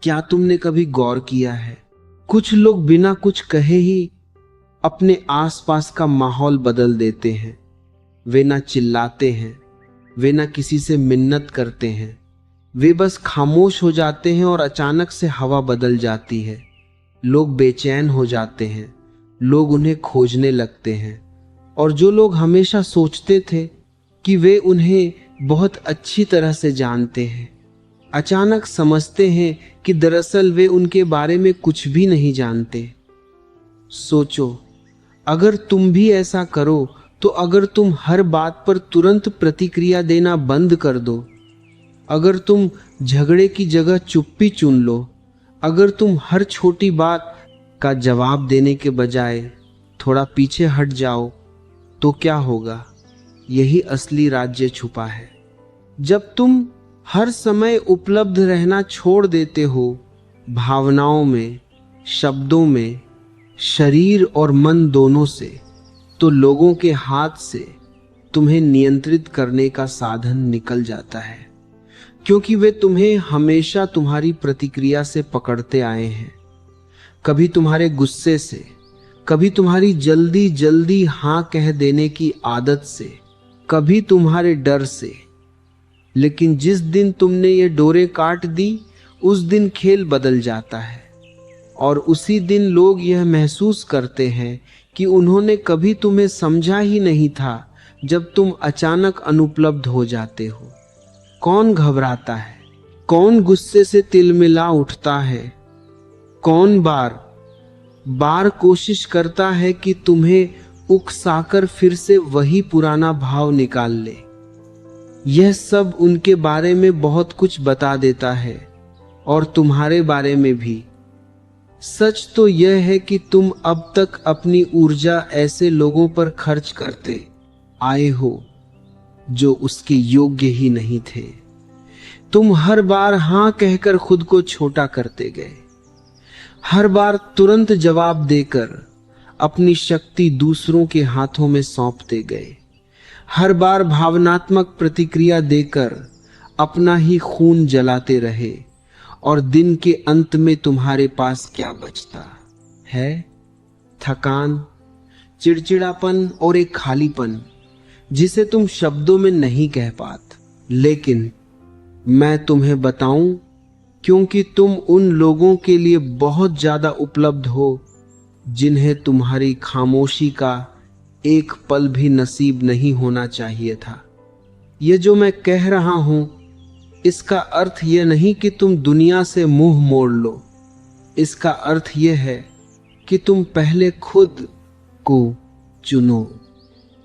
क्या तुमने कभी गौर किया है, कुछ लोग बिना कुछ कहे ही अपने आसपास का माहौल बदल देते हैं। वे ना चिल्लाते हैं, वे ना किसी से मिन्नत करते हैं, वे बस खामोश हो जाते हैं और अचानक से हवा बदल जाती है। लोग बेचैन हो जाते हैं, लोग उन्हें खोजने लगते हैं, और जो लोग हमेशा सोचते थे कि वे उन्हें बहुत अच्छी तरह से जानते हैं, अचानक समझते हैं कि दरअसल वे उनके बारे में कुछ भी नहीं जानते। सोचो, अगर तुम भी ऐसा करो तो अगर तुम हर बात पर तुरंत प्रतिक्रिया देना बंद कर दो, अगर तुम झगड़े की जगह चुप्पी चुन लो, अगर तुम हर छोटी बात का जवाब देने के बजाय थोड़ा पीछे हट जाओ, तो क्या होगा? यही असली राज्य छुपा है। जब तुम हर समय उपलब्ध रहना छोड़ देते हो, भावनाओं में, शब्दों में, शरीर और मन दोनों से, तो लोगों के हाथ से तुम्हें नियंत्रित करने का साधन निकल जाता है, क्योंकि वे तुम्हें हमेशा तुम्हारी प्रतिक्रिया से पकड़ते आए हैं। कभी तुम्हारे गुस्से से, कभी तुम्हारी जल्दी जल्दी हाँ कह देने की आदत से, कभी तुम्हारे डर से। लेकिन जिस दिन तुमने ये डोरे काट दी, उस दिन खेल बदल जाता है, और उसी दिन लोग यह महसूस करते हैं कि उन्होंने कभी तुम्हें समझा ही नहीं था जब तुम अचानक अनुपलब्ध हो जाते हो। कौन घबराता है, कौन गुस्से से तिलमिला उठता है, कौन बार बार कोशिश करता है कि तुम्हें उकसाकर फिर से वही पुराना भाव निकाल ले। यह सब उनके बारे में बहुत कुछ बता देता है, और तुम्हारे बारे में भी। सच तो यह है कि तुम अब तक अपनी ऊर्जा ऐसे लोगों पर खर्च करते आए हो जो उसके योग्य ही नहीं थे। तुम हर बार हां कहकर खुद को छोटा करते गए, हर बार तुरंत जवाब देकर अपनी शक्ति दूसरों के हाथों में सौंपते गए, हर बार भावनात्मक प्रतिक्रिया देकर अपना ही खून जलाते रहे, और दिन के अंत में तुम्हारे पास क्या बचता है? थकान, चिड़चिड़ापन और एक खालीपन जिसे तुम शब्दों में नहीं कह पाते। लेकिन मैं तुम्हें बताऊं, क्योंकि तुम उन लोगों के लिए बहुत ज्यादा उपलब्ध हो जिन्हें तुम्हारी खामोशी का एक पल भी नसीब नहीं होना चाहिए था। ये जो मैं कह रहा हूं, इसका अर्थ यह नहीं कि तुम दुनिया से मुंह मोड़ लो। इसका अर्थ यह है कि तुम पहले खुद को चुनो।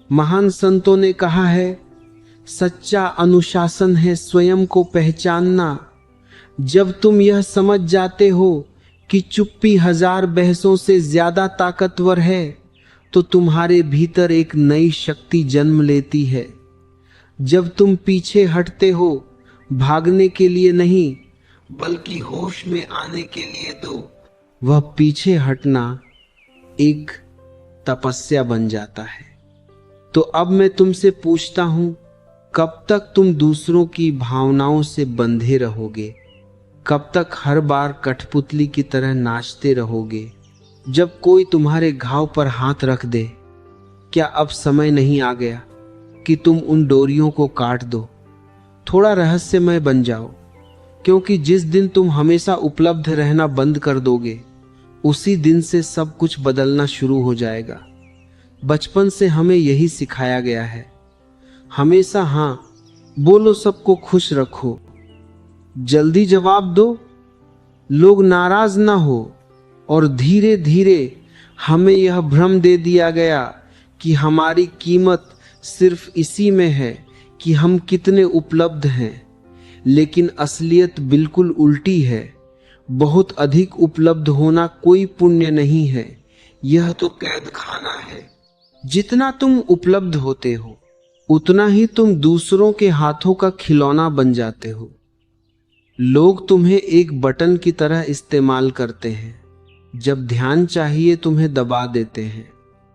महान संतों ने कहा है, सच्चा अनुशासन है स्वयं को पहचानना। जब तुम यह समझ जाते हो कि चुप्पी 1000 बहसों से ज्यादा ताकतवर है, तो तुम्हारे भीतर एक नई शक्ति जन्म लेती है। जब तुम पीछे हटते हो, भागने के लिए नहीं बल्कि होश में आने के लिए, तो वह पीछे हटना एक तपस्या बन जाता है। तो अब मैं तुमसे पूछता हूं, कब तक तुम दूसरों की भावनाओं से बंधे रहोगे? कब तक हर बार कठपुतली की तरह नाचते रहोगे जब कोई तुम्हारे घाव पर हाथ रख दे? क्या अब समय नहीं आ गया कि तुम उन डोरियों को काट दो, थोड़ा रहस्यमय बन जाओ? क्योंकि जिस दिन तुम हमेशा उपलब्ध रहना बंद कर दोगे, उसी दिन से सब कुछ बदलना शुरू हो जाएगा। बचपन से हमें यही सिखाया गया है, हमेशा हाँ बोलो, सबको खुश रखो, जल्दी जवाब दो, लोग नाराज ना हो। और धीरे धीरे हमें यह भ्रम दे दिया गया कि हमारी कीमत सिर्फ इसी में है कि हम कितने उपलब्ध हैं। लेकिन असलियत बिल्कुल उल्टी है। बहुत अधिक उपलब्ध होना कोई पुण्य नहीं है, यह तो कैद खाना है। जितना तुम उपलब्ध होते हो, उतना ही तुम दूसरों के हाथों का खिलौना बन जाते हो। लोग तुम्हें एक बटन की तरह इस्तेमाल करते हैं। जब ध्यान चाहिए तुम्हें दबा देते हैं,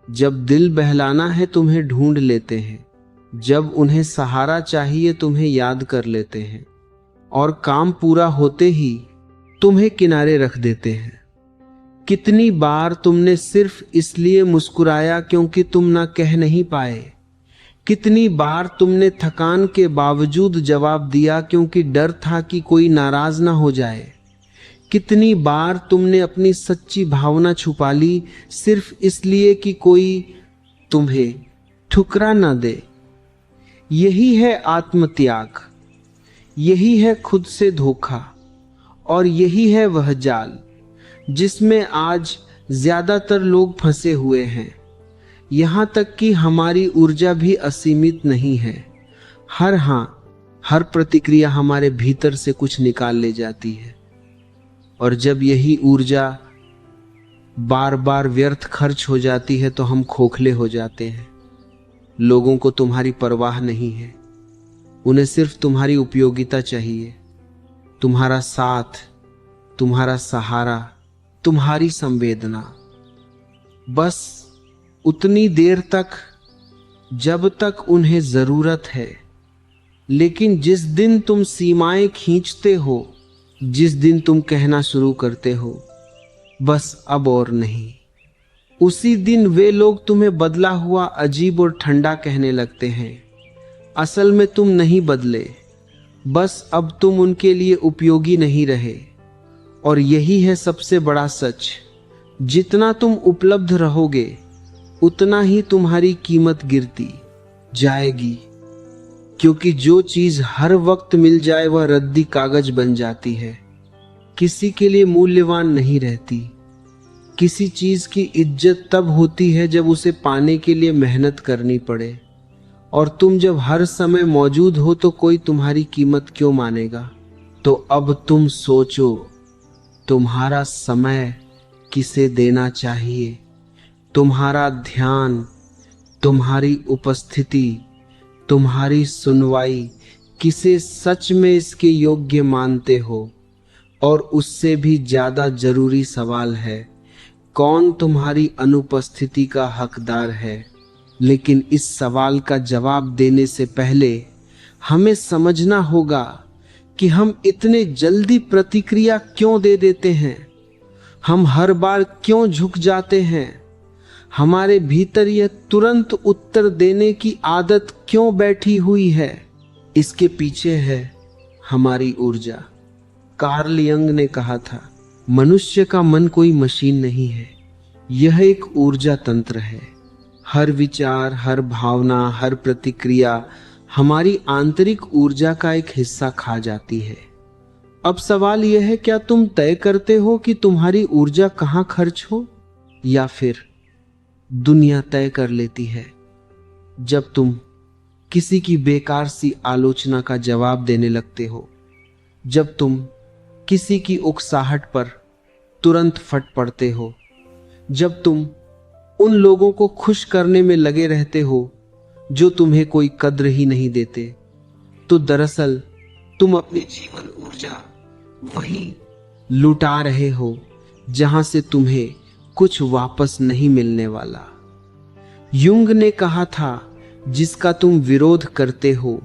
जब दिल बहलाना है तुम्हें ढूंढ लेते हैं, जब उन्हें सहारा चाहिए तुम्हें याद कर लेते हैं, और काम पूरा होते ही तुम्हें किनारे रख देते हैं। कितनी बार तुमने सिर्फ इसलिए मुस्कुराया क्योंकि तुम ना कह नहीं पाए। कितनी बार तुमने थकान के बावजूद जवाब दिया क्योंकि डर था कि कोई नाराज ना हो जाए। कितनी बार तुमने अपनी सच्ची भावना छुपा ली सिर्फ इसलिए कि कोई तुम्हें ठुकरा ना दे। यही है आत्मत्याग, यही है खुद से धोखा, और यही है वह जाल जिसमें आज ज्यादातर लोग फंसे हुए हैं। यहां तक कि हमारी ऊर्जा भी असीमित नहीं है। हर प्रतिक्रिया हमारे भीतर से कुछ निकाल ले जाती है, और जब यही ऊर्जा बार बार व्यर्थ खर्च हो जाती है तो हम खोखले हो जाते हैं। लोगों को तुम्हारी परवाह नहीं है, उन्हें सिर्फ तुम्हारी उपयोगिता चाहिए, तुम्हारा साथ, तुम्हारा सहारा, तुम्हारी संवेदना। बस उतनी देर तक जब तक उन्हें जरूरत है। लेकिन जिस दिन तुम सीमाएं खींचते हो, जिस दिन तुम कहना शुरू करते हो बस अब और नहीं, उसी दिन वे लोग तुम्हें बदला हुआ, अजीब और ठंडा कहने लगते हैं। असल में तुम नहीं बदले, बस अब तुम उनके लिए उपयोगी नहीं रहे। और यही है सबसे बड़ा सच, जितना तुम उपलब्ध रहोगे उतना ही तुम्हारी कीमत गिरती जाएगी। क्योंकि जो चीज हर वक्त मिल जाए वह रद्दी कागज बन जाती है, किसी के लिए मूल्यवान नहीं रहती। किसी चीज की इज्जत तब होती है जब उसे पाने के लिए मेहनत करनी पड़े, और तुम जब हर समय मौजूद हो तो कोई तुम्हारी कीमत क्यों मानेगा। तो अब तुम सोचो, तुम्हारा समय किसे देना चाहिए? तुम्हारा ध्यान, तुम्हारी उपस्थिति, तुम्हारी सुनवाई किसे सच में इसके योग्य मानते हो? और उससे भी ज्यादा जरूरी सवाल है, कौन तुम्हारी अनुपस्थिति का हकदार है? लेकिन इस सवाल का जवाब देने से पहले हमें समझना होगा कि हम इतने जल्दी प्रतिक्रिया क्यों दे देते हैं। हम हर बार क्यों झुक जाते हैं? हमारे भीतर यह तुरंत उत्तर देने की आदत क्यों बैठी हुई है? इसके पीछे है हमारी ऊर्जा। कार्ल यंग ने कहा था, मनुष्य का मन कोई मशीन नहीं है, यह एक ऊर्जा तंत्र है। हर विचार, हर भावना, हर प्रतिक्रिया हमारी आंतरिक ऊर्जा का एक हिस्सा खा जाती है। अब सवाल यह है, क्या तुम तय करते हो कि तुम्हारी ऊर्जा कहां खर्च हो, या फिर दुनिया तय कर लेती है? जब तुम किसी की बेकार सी आलोचना का जवाब देने लगते हो, जब तुम किसी की उकसाहट पर तुरंत फट पड़ते हो, जब तुम उन लोगों को खुश करने में लगे रहते हो जो तुम्हें कोई कद्र ही नहीं देते, तो दरअसल तुम अपनी जीवन ऊर्जा वहीं लुटा रहे हो जहां से तुम्हें कुछ वापस नहीं मिलने वाला। युंग ने कहा था, जिसका तुम विरोध करते हो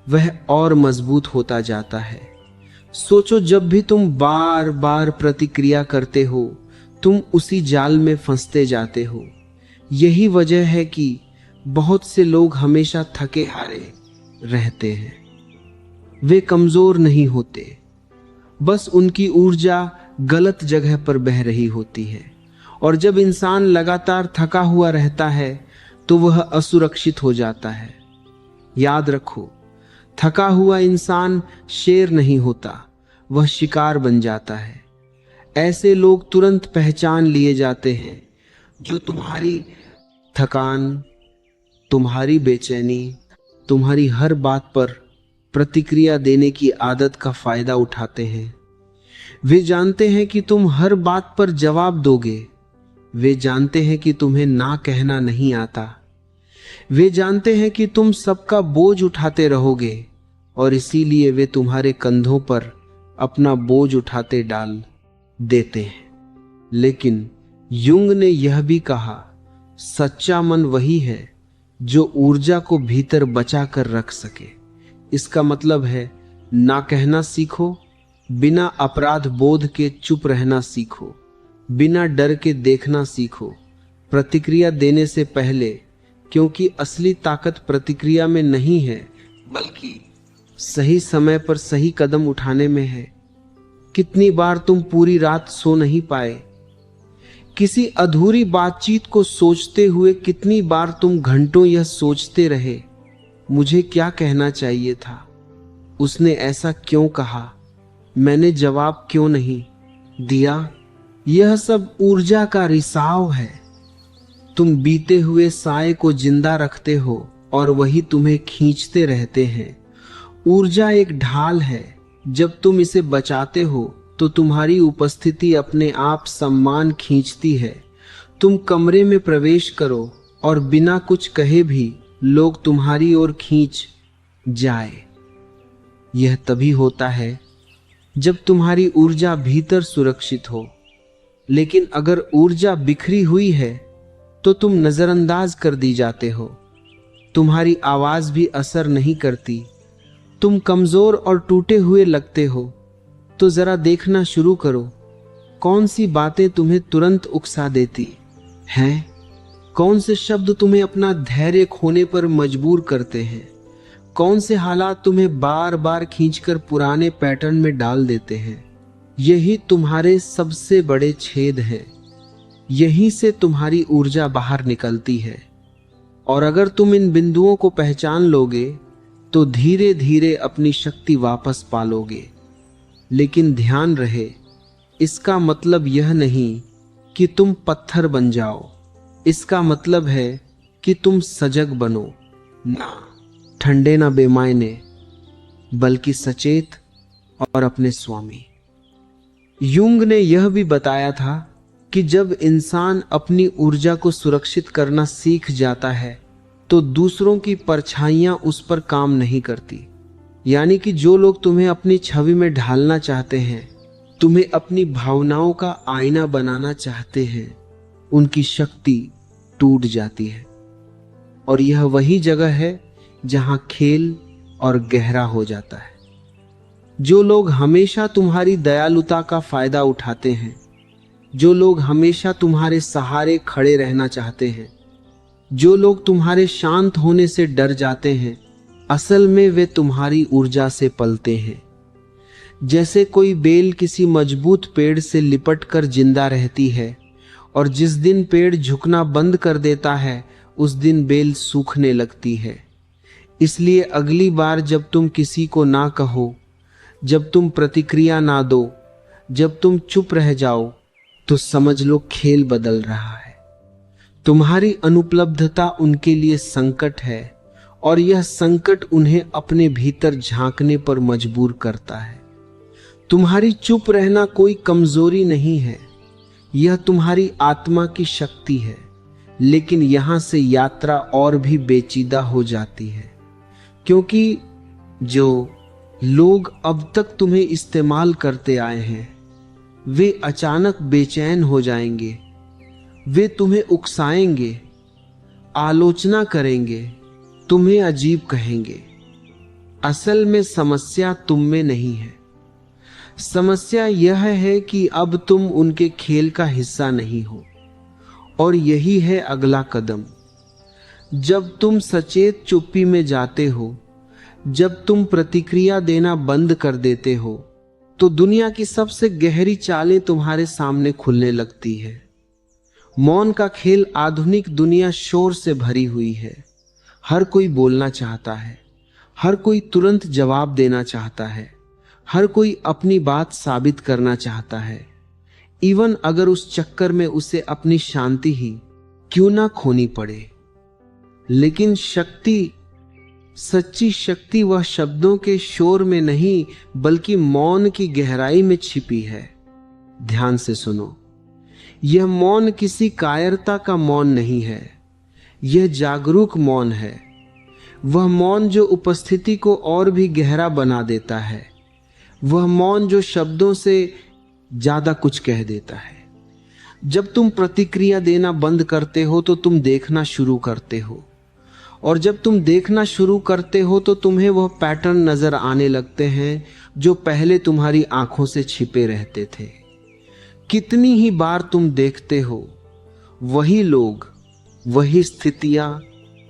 वह और मजबूत होता जाता है। सोचो, जब भी तुम बार बार प्रतिक्रिया करते हो तुम उसी जाल में फंसते जाते हो। यही वजह है कि बहुत से लोग हमेशा थके हारे रहते हैं। वे कमजोर नहीं होते, बस उनकी ऊर्जा गलत जगह पर बह रही होती है। और जब इंसान लगातार थका हुआ रहता है तो वह असुरक्षित हो जाता है। याद रखो, थका हुआ इंसान शेर नहीं होता, वह शिकार बन जाता है। ऐसे लोग तुरंत पहचान लिए जाते हैं जो तुम्हारी थकान, तुम्हारी बेचैनी, तुम्हारी हर बात पर प्रतिक्रिया देने की आदत का फायदा उठाते हैं। वे जानते हैं कि तुम हर बात पर जवाब दोगे। वे जानते हैं कि तुम्हें ना कहना नहीं आता। वे जानते हैं कि तुम सबका बोझ उठाते रहोगे, और इसीलिए वे तुम्हारे कंधों पर अपना बोझ उठाते डाल देते हैं। लेकिन युंग ने यह भी कहा, सच्चा मन वही है जो ऊर्जा को भीतर बचा कर रख सके। इसका मतलब है, ना कहना सीखो, बिना अपराध बोध के चुप रहना सीखो, बिना डर के देखना सीखो प्रतिक्रिया देने से पहले, क्योंकि असली ताकत प्रतिक्रिया में नहीं है बल्कि सही समय पर सही कदम उठाने में है। कितनी बार तुम पूरी रात सो नहीं पाए किसी अधूरी बातचीत को सोचते हुए? कितनी बार तुम घंटों यह सोचते रहे, मुझे क्या कहना चाहिए था, उसने ऐसा क्यों कहा, मैंने जवाब क्यों नहीं दिया? यह सब ऊर्जा का रिसाव है। तुम बीते हुए साए को जिंदा रखते हो और वही तुम्हें खींचते रहते हैं। ऊर्जा एक ढाल है, जब तुम इसे बचाते हो तो तुम्हारी उपस्थिति अपने आप सम्मान खींचती है। तुम कमरे में प्रवेश करो और बिना कुछ कहे भी लोग तुम्हारी ओर खींच जाए। यह तभी होता है जब तुम्हारी ऊर्जा भीतर सुरक्षित हो। लेकिन अगर ऊर्जा बिखरी हुई है तो तुम नजरअंदाज कर दी जाते हो। तुम्हारी आवाज भी असर नहीं करती। तुम कमजोर और टूटे हुए लगते हो। तो जरा देखना शुरू करो, कौन सी बातें तुम्हें तुरंत उकसा देती हैं? कौन से शब्द तुम्हें अपना धैर्य खोने पर मजबूर करते हैं? कौन से हालात तुम्हें बार बार खींचकर पुराने पैटर्न में डाल देते हैं? यही तुम्हारे सबसे बड़े छेद हैं। यहीं से तुम्हारी ऊर्जा बाहर निकलती है। और अगर तुम इन बिंदुओं को पहचान लोगे तो धीरे धीरे अपनी शक्ति वापस पालोगे। लेकिन ध्यान रहे, इसका मतलब यह नहीं कि तुम पत्थर बन जाओ। इसका मतलब है कि तुम सजग बनो, ना ठंडे ना बेमायने, बल्कि सचेत और अपने स्वामी। युंग ने यह भी बताया था कि जब इंसान अपनी ऊर्जा को सुरक्षित करना सीख जाता है तो दूसरों की परछाइयां उस पर काम नहीं करती। यानी कि जो लोग तुम्हें अपनी छवि में ढालना चाहते हैं, तुम्हें अपनी भावनाओं का आईना बनाना चाहते हैं, उनकी शक्ति टूट जाती है। और यह वही जगह है जहां खेल और गहरा हो जाता है। जो लोग हमेशा तुम्हारी दयालुता का फायदा उठाते हैं, जो लोग हमेशा तुम्हारे सहारे खड़े रहना चाहते हैं, जो लोग तुम्हारे शांत होने से डर जाते हैं, असल में वे तुम्हारी ऊर्जा से पलते हैं। जैसे कोई बेल किसी मजबूत पेड़ से लिपट कर जिंदा रहती है और जिस दिन पेड़ झुकना बंद कर देता है उस दिन बेल सूखने लगती है। इसलिए अगली बार जब तुम किसी को ना कहो, जब तुम प्रतिक्रिया ना दो, जब तुम चुप रह जाओ, तो समझ लो खेल बदल रहा है। तुम्हारी अनुपलब्धता उनके लिए संकट है और यह संकट उन्हें अपने भीतर झांकने पर मजबूर करता है। तुम्हारी चुप रहना कोई कमजोरी नहीं है, यह तुम्हारी आत्मा की शक्ति है। लेकिन यहां से यात्रा और भी पेचीदा हो जाती है, क्योंकि जो लोग अब तक तुम्हें इस्तेमाल करते आए हैं वे अचानक बेचैन हो जाएंगे। वे तुम्हें उकसाएंगे, आलोचना करेंगे, तुम्हें अजीब कहेंगे। असल में समस्या तुम में नहीं है। समस्या यह है कि अब तुम उनके खेल का हिस्सा नहीं हो। और यही है अगला कदम। जब तुम सचेत चुप्पी में जाते हो, जब तुम प्रतिक्रिया देना बंद कर देते हो, तो दुनिया की सबसे गहरी चालें तुम्हारे सामने खुलने लगती है। मौन का खेल आधुनिक दुनिया शोर से भरी हुई है। हर कोई बोलना चाहता है, हर कोई तुरंत जवाब देना चाहता है, हर कोई अपनी बात साबित करना चाहता है, इवन अगर उस चक्कर में उसे अपनी शांति ही क्यों ना खोनी पड़े। लेकिन शक्ति, सच्ची शक्ति वह शब्दों के शोर में नहीं बल्कि मौन की गहराई में छिपी है। ध्यान से सुनो, यह मौन किसी कायरता का मौन नहीं है, यह जागरूक मौन है। वह मौन जो उपस्थिति को और भी गहरा बना देता है, वह मौन जो शब्दों से ज्यादा कुछ कह देता है। जब तुम प्रतिक्रिया देना बंद करते हो तो तुम देखना शुरू करते हो, और जब तुम देखना शुरू करते हो तो तुम्हें वह पैटर्न नजर आने लगते हैं जो पहले तुम्हारी आंखों से छिपे रहते थे। कितनी ही बार तुम देखते हो वही लोग, वही स्थितियां,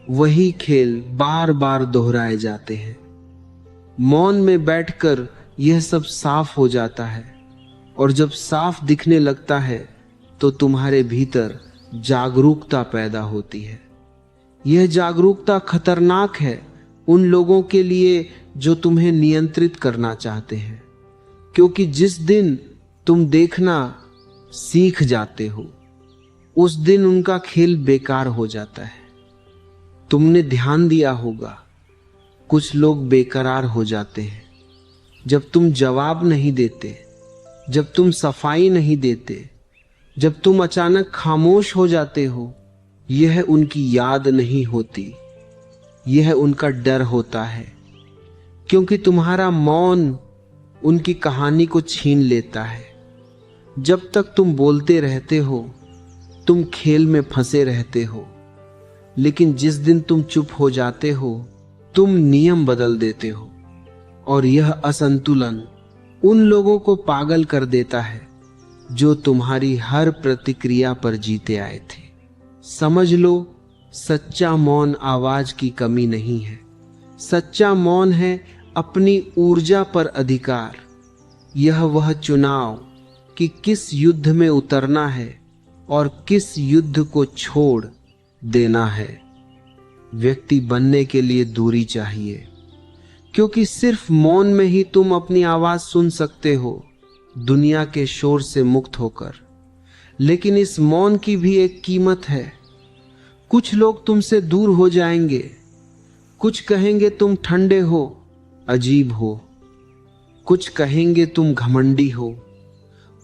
वही खेल बार बार दोहराए जाते हैं। मौन में बैठकर यह सब साफ हो जाता है, और जब साफ दिखने लगता है तो तुम्हारे भीतर जागरूकता पैदा होती है। यह जागरूकता खतरनाक है उन लोगों के लिए जो तुम्हें नियंत्रित करना चाहते हैं, क्योंकि जिस दिन तुम देखना सीख जाते हो उस दिन उनका खेल बेकार हो जाता है। तुमने ध्यान दिया होगा कुछ लोग बेकरार हो जाते हैं जब तुम जवाब नहीं देते, जब तुम सफाई नहीं देते, जब तुम अचानक खामोश हो जाते हो। यह उनकी याद नहीं होती, यह उनका डर होता है, क्योंकि तुम्हारा मौन उनकी कहानी को छीन लेता है। जब तक तुम बोलते रहते हो तुम खेल में फंसे रहते हो, लेकिन जिस दिन तुम चुप हो जाते हो तुम नियम बदल देते हो, और यह असंतुलन उन लोगों को पागल कर देता है जो तुम्हारी हर प्रतिक्रिया पर जीते आए थे। समझ लो, सच्चा मौन आवाज की कमी नहीं है, सच्चा मौन है अपनी ऊर्जा पर अधिकार। यह वह चुनाव कि किस युद्ध में उतरना है और किस युद्ध को छोड़ देना है। व्यक्ति बनने के लिए दूरी चाहिए, क्योंकि सिर्फ मौन में ही तुम अपनी आवाज सुन सकते हो, दुनिया के शोर से मुक्त होकर। लेकिन इस मौन की भी एक कीमत है। कुछ लोग तुमसे दूर हो जाएंगे, कुछ कहेंगे तुम ठंडे हो, अजीब हो, कुछ कहेंगे तुम घमंडी हो,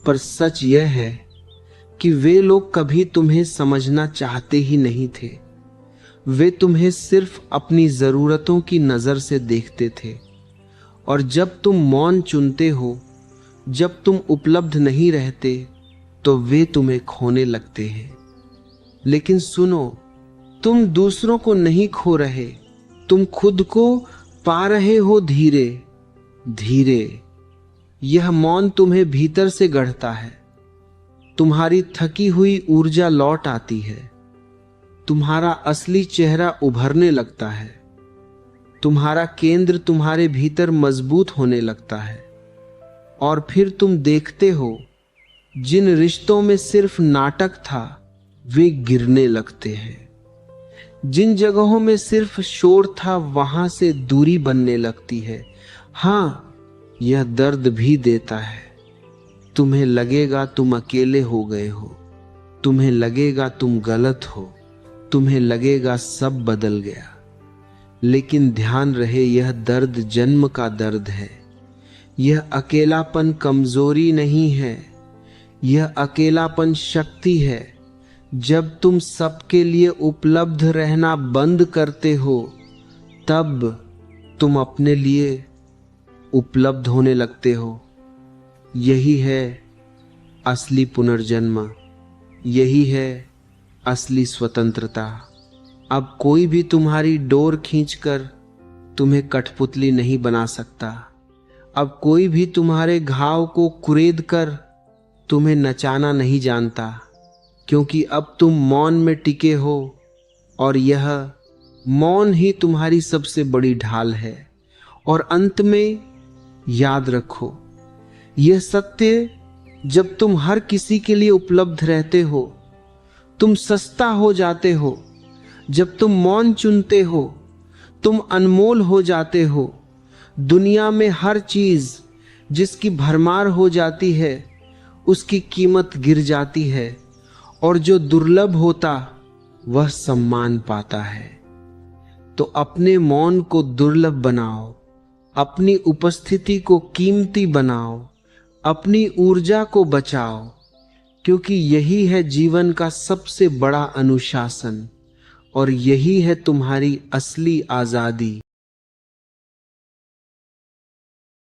पर सच यह है कि वे लोग कभी तुम्हें समझना चाहते ही नहीं थे। वे तुम्हें सिर्फ अपनी जरूरतों की नजर से देखते थे, और जब तुम मौन चुनते हो, जब तुम उपलब्ध नहीं रहते, तो वे तुम्हें खोने लगते हैं। लेकिन सुनो, तुम दूसरों को नहीं खो रहे, तुम खुद को पा रहे हो धीरे धीरे। यह मौन तुम्हें भीतर से गढ़ता है। तुम्हारी थकी हुई ऊर्जा लौट आती है, तुम्हारा असली चेहरा उभरने लगता है, तुम्हारा केंद्र तुम्हारे भीतर मजबूत होने लगता है, और फिर तुम देखते हो जिन रिश्तों में सिर्फ नाटक था वे गिरने लगते हैं। जिन जगहों में सिर्फ शोर था वहां से दूरी बनने लगती है। हाँ, यह दर्द भी देता है। तुम्हें लगेगा तुम अकेले हो गए हो, तुम्हें लगेगा तुम गलत हो, तुम्हें लगेगा सब बदल गया। लेकिन ध्यान रहे, यह दर्द जन्म का दर्द है। यह अकेलापन कमजोरी नहीं है, यह अकेलापन शक्ति है। जब तुम सबके लिए उपलब्ध रहना बंद करते हो, तब तुम अपने लिए उपलब्ध होने लगते हो। यही है असली पुनर्जन्म, यही है असली स्वतंत्रता। अब कोई भी तुम्हारी डोर खींचकर तुम्हें कठपुतली नहीं बना सकता। अब कोई भी तुम्हारे घाव को कुरेद कर तुम्हें नचाना नहीं जानता, क्योंकि अब तुम मौन में टिके हो, और यह मौन ही तुम्हारी सबसे बड़ी ढाल है। और अंत में याद रखो, यह सत्य, जब तुम हर किसी के लिए उपलब्ध रहते हो तुम सस्ता हो जाते हो। जब तुम मौन चुनते हो तुम अनमोल हो जाते हो। दुनिया में हर चीज जिसकी भरमार हो जाती है उसकी कीमत गिर जाती है, और जो दुर्लभ होता वह सम्मान पाता है। तो अपने मौन को दुर्लभ बनाओ, अपनी उपस्थिति को कीमती बनाओ, अपनी ऊर्जा को बचाओ, क्योंकि यही है जीवन का सबसे बड़ा अनुशासन, और यही है तुम्हारी असली आजादी।